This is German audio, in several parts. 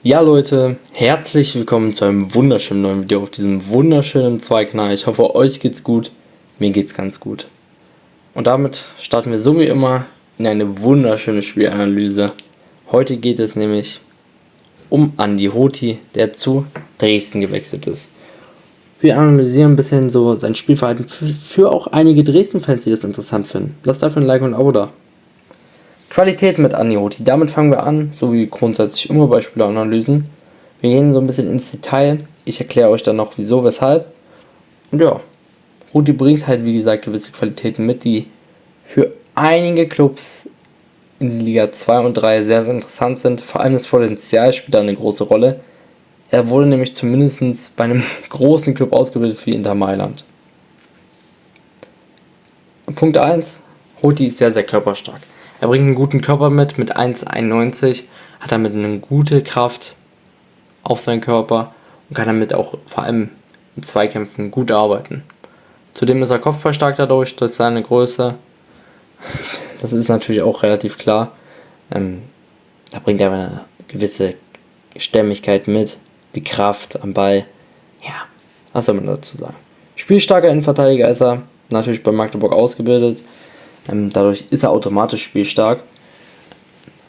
Ja Leute, herzlich willkommen zu einem wunderschönen neuen Video auf diesem wunderschönen Zweikanal. Ich hoffe, euch geht's gut, mir geht's ganz gut. Und damit starten wir so wie immer in eine wunderschöne Spielanalyse. Heute geht es nämlich um Andi Hoti, der zu Dresden gewechselt ist. Wir analysieren ein bisschen so sein Spielverhalten für auch einige Dresden-Fans, die das interessant finden. Lasst dafür ein Like und ein Abo da. Qualität mit Andi Hoti. Damit fangen wir an, so wie grundsätzlich immer bei Spieleranalysen. Wir gehen so ein bisschen ins Detail. Ich erkläre euch dann noch wieso, weshalb. Und ja, Hoti bringt halt wie gesagt gewisse Qualitäten mit, die für einige Clubs in Liga 2 und 3 sehr, sehr interessant sind. Vor allem das Potenzial spielt da eine große Rolle. Er wurde nämlich zumindest bei einem großen Club ausgebildet wie Inter Mailand. Punkt 1. Hoti ist sehr, sehr körperstark. Er bringt einen guten Körper mit 1,91, hat damit eine gute Kraft auf seinen Körper und kann damit auch vor allem in Zweikämpfen gut arbeiten. Zudem ist er kopfballstark durch seine Größe. Das ist natürlich auch relativ klar. Da bringt er eine gewisse Stämmigkeit mit, die Kraft am Ball. Ja, was soll man dazu sagen? Spielstarker Innenverteidiger ist er, natürlich bei Magdeburg ausgebildet. Dadurch ist er automatisch spielstark,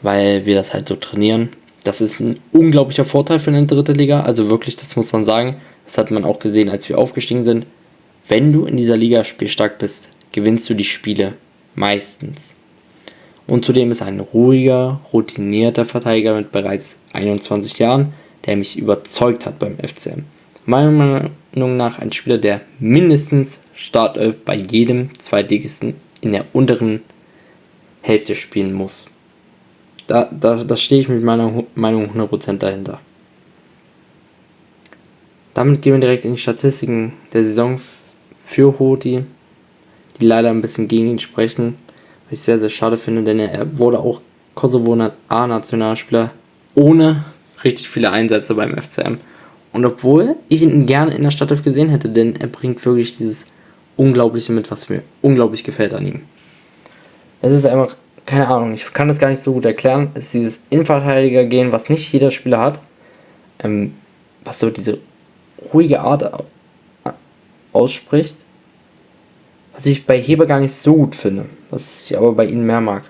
weil wir das halt so trainieren. Das ist ein unglaublicher Vorteil für eine dritte Liga, also wirklich, das muss man sagen. Das hat man auch gesehen, als wir aufgestiegen sind. Wenn du in dieser Liga spielstark bist, gewinnst du die Spiele meistens. Und zudem ist er ein ruhiger, routinierter Verteidiger mit bereits 21 Jahren, der mich überzeugt hat beim FCM. Meiner Meinung nach ein Spieler, der mindestens Startelf bei jedem Zweitligisten in der unteren Hälfte spielen muss. Da stehe ich mit meiner Meinung 100% dahinter. Damit gehen wir direkt in die Statistiken der Saison für Hoti, die leider ein bisschen gegen ihn sprechen, was ich sehr, sehr schade finde, denn er wurde auch Kosovo A-Nationalspieler ohne richtig viele Einsätze beim FCM. Und obwohl ich ihn gerne in der Startelf gesehen hätte, denn er bringt wirklich dieses Unglaubliche mit, was mir unglaublich gefällt an ihm. Es ist einfach, keine Ahnung, ich kann das gar nicht so gut erklären. Es ist dieses Innenverteidiger-Gehen, was nicht jeder Spieler hat. Was so diese ruhige Art ausspricht. Was ich bei Heber gar nicht so gut finde, was ich aber bei ihm mehr mag.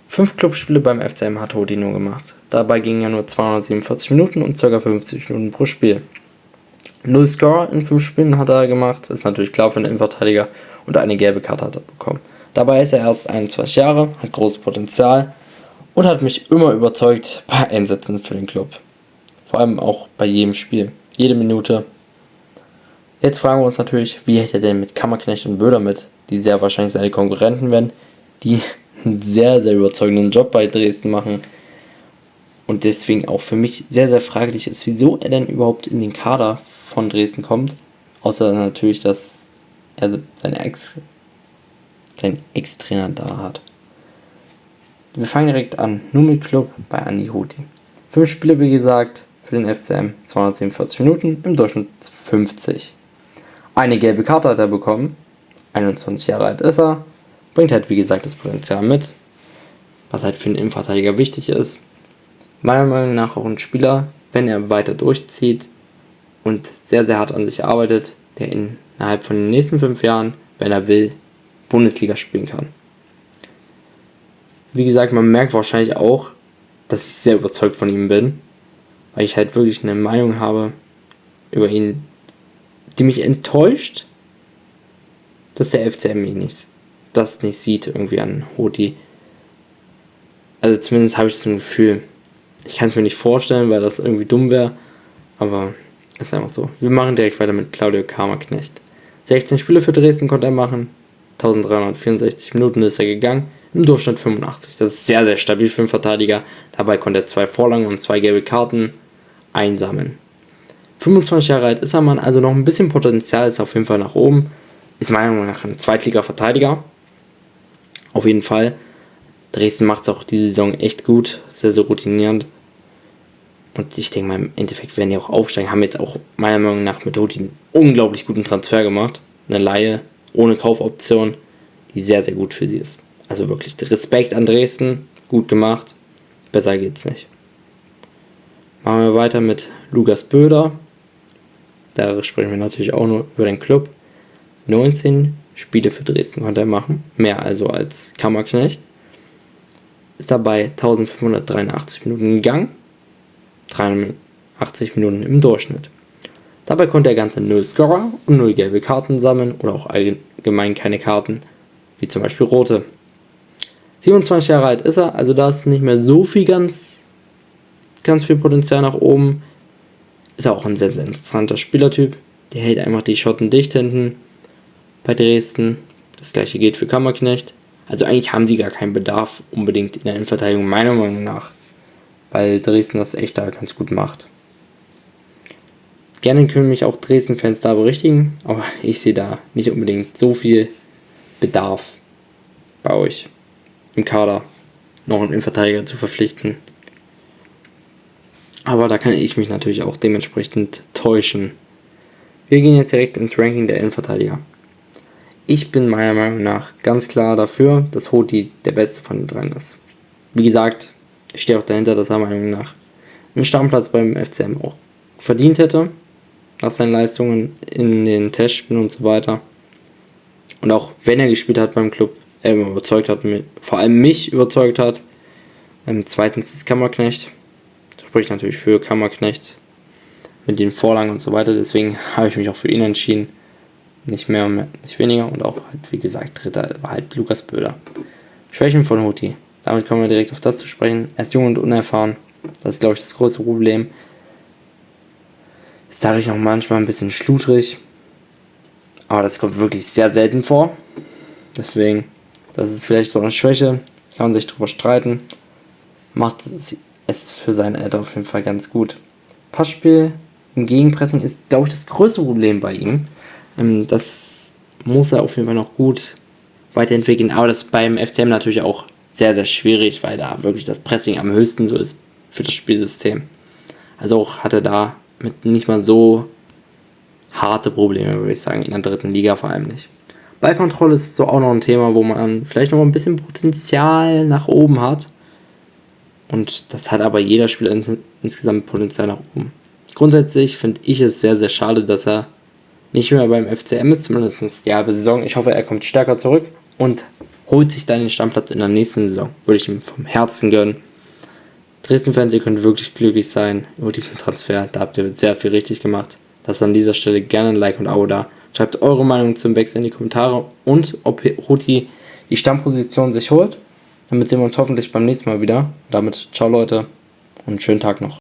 5 Clubspiele beim FCM hat Hoti nur gemacht. Dabei gingen ja nur 247 Minuten und ca. 50 Minuten pro Spiel. 0 Score in 5 Spielen hat er gemacht, ist natürlich klar für einen Innenverteidiger, und eine gelbe Karte hat er bekommen. Dabei ist er erst 21 Jahre, hat großes Potenzial und hat mich immer überzeugt bei Einsätzen für den Club. Vor allem auch bei jedem Spiel, jede Minute. Jetzt fragen wir uns natürlich, wie hätte er denn mit Kammerknecht und Böder mit, die sehr wahrscheinlich seine Konkurrenten werden, die einen sehr, sehr überzeugenden Job bei Dresden machen. Und deswegen auch für mich sehr, sehr fraglich ist, wieso er denn überhaupt in den Kader von Dresden kommt. Außer natürlich, dass er seinen Ex-Trainer da hat. Wir fangen direkt an. Nur mit Club bei Andi Hoti. 5 Spiele, wie gesagt, für den FCM. 247 Minuten, im Durchschnitt 50. Eine gelbe Karte hat er bekommen. 21 Jahre alt ist er. Bringt halt, wie gesagt, das Potenzial mit. Was halt für einen Innenverteidiger wichtig ist. Meiner Meinung nach auch ein Spieler, wenn er weiter durchzieht und sehr, sehr hart an sich arbeitet, der innerhalb von den nächsten 5 Jahren, wenn er will, Bundesliga spielen kann. Wie gesagt, man merkt wahrscheinlich auch, dass ich sehr überzeugt von ihm bin, weil ich halt wirklich eine Meinung habe über ihn, die mich enttäuscht, dass der FCM das nicht sieht irgendwie an Hoti. Also zumindest habe ich das im Gefühl. Ich kann es mir nicht vorstellen, weil das irgendwie dumm wäre, aber ist einfach so. Wir machen direkt weiter mit Claudio Kammerknecht. 16 Spiele für Dresden konnte er machen, 1364 Minuten ist er gegangen, im Durchschnitt 85. Das ist sehr, sehr stabil für einen Verteidiger. Dabei konnte er 2 Vorlagen und 2 gelbe Karten einsammeln. 25 Jahre alt ist er, Mann, also noch ein bisschen Potenzial ist auf jeden Fall nach oben. Ist meiner Meinung nach ein Zweitliga-Verteidiger. Auf jeden Fall. Dresden macht es auch diese Saison echt gut, sehr, sehr routinierend. Und ich denke mal, im Endeffekt werden die auch aufsteigen. Haben jetzt auch meiner Meinung nach mit Hoti einen unglaublich guten Transfer gemacht. Eine Leihe ohne Kaufoption, die sehr, sehr gut für sie ist. Also wirklich Respekt an Dresden, gut gemacht. Besser geht's nicht. Machen wir weiter mit Lukas Böder. Da sprechen wir natürlich auch nur über den Club. 19 Spiele für Dresden konnte er machen, mehr also als Kammerknecht. Ist dabei 1583 Minuten gegangen, 83 Minuten im Durchschnitt. Dabei konnte er ganze 0 Scorer und 0 gelbe Karten sammeln oder auch allgemein keine Karten, wie zum Beispiel rote. 27 Jahre alt ist er, also da ist nicht mehr so viel ganz viel Potenzial nach oben. Ist auch ein sehr, sehr interessanter Spielertyp. Der hält einfach die Schotten dicht hinten bei Dresden. Das gleiche gilt für Kammerknecht. Also eigentlich haben die gar keinen Bedarf unbedingt in der Innenverteidigung, meiner Meinung nach. Weil Dresden das echt da ganz gut macht. Gerne können mich auch Dresden-Fans da berichtigen, aber ich sehe da nicht unbedingt so viel Bedarf bei euch im Kader, noch einen Innenverteidiger zu verpflichten. Aber da kann ich mich natürlich auch dementsprechend täuschen. Wir gehen jetzt direkt ins Ranking der Innenverteidiger. Ich bin meiner Meinung nach ganz klar dafür, dass Hoti der Beste von den dreien ist. Wie gesagt, ich stehe auch dahinter, dass er meiner Meinung nach einen Stammplatz beim FCM auch verdient hätte, nach seinen Leistungen in den Testspielen und so weiter. Und auch wenn er gespielt hat beim Club, überzeugt hat, vor allem mich überzeugt hat. Zweitens ist Kammerknecht. Spricht natürlich für Kammerknecht mit den Vorlagen und so weiter. Deswegen habe ich mich auch für ihn entschieden. Nicht mehr, nicht weniger. Und auch, halt, wie gesagt, dritter war halt Lukas Böder. Schwächen von Hoti. Damit kommen wir direkt auf das zu sprechen. Er ist jung und unerfahren. Das ist, glaube ich, das größte Problem. Ist dadurch auch manchmal ein bisschen schludrig. Aber das kommt wirklich sehr selten vor. Deswegen, das ist vielleicht so eine Schwäche. Kann man sich drüber streiten. Macht es für sein Alter auf jeden Fall ganz gut. Passspiel im Gegenpressing ist, glaube ich, das größte Problem bei ihm. Das muss er auf jeden Fall noch gut weiterentwickeln. Aber das ist beim FCM natürlich auch sehr, sehr schwierig, weil da wirklich das Pressing am höchsten so ist für das Spielsystem. Also auch hat er da mit nicht mal so harte Probleme, würde ich sagen, in der dritten Liga vor allem nicht. Ballkontrolle ist so auch noch ein Thema, wo man vielleicht noch ein bisschen Potenzial nach oben hat. Und das hat aber jeder Spieler insgesamt Potenzial nach oben. Grundsätzlich finde ich es sehr, sehr schade, dass er nicht mehr beim FCM ist, zumindest die halbe Saison. Ich hoffe, er kommt stärker zurück und holt sich dann den Stammplatz in der nächsten Saison. Würde ich ihm vom Herzen gönnen. Dresden-Fans, ihr könnt wirklich glücklich sein über diesen Transfer. Da habt ihr sehr viel richtig gemacht. Lasst an dieser Stelle gerne ein Like und ein Abo da. Schreibt eure Meinung zum Wechsel in die Kommentare und ob Hoti die Stammposition sich holt. Damit sehen wir uns hoffentlich beim nächsten Mal wieder. Damit ciao Leute und einen schönen Tag noch.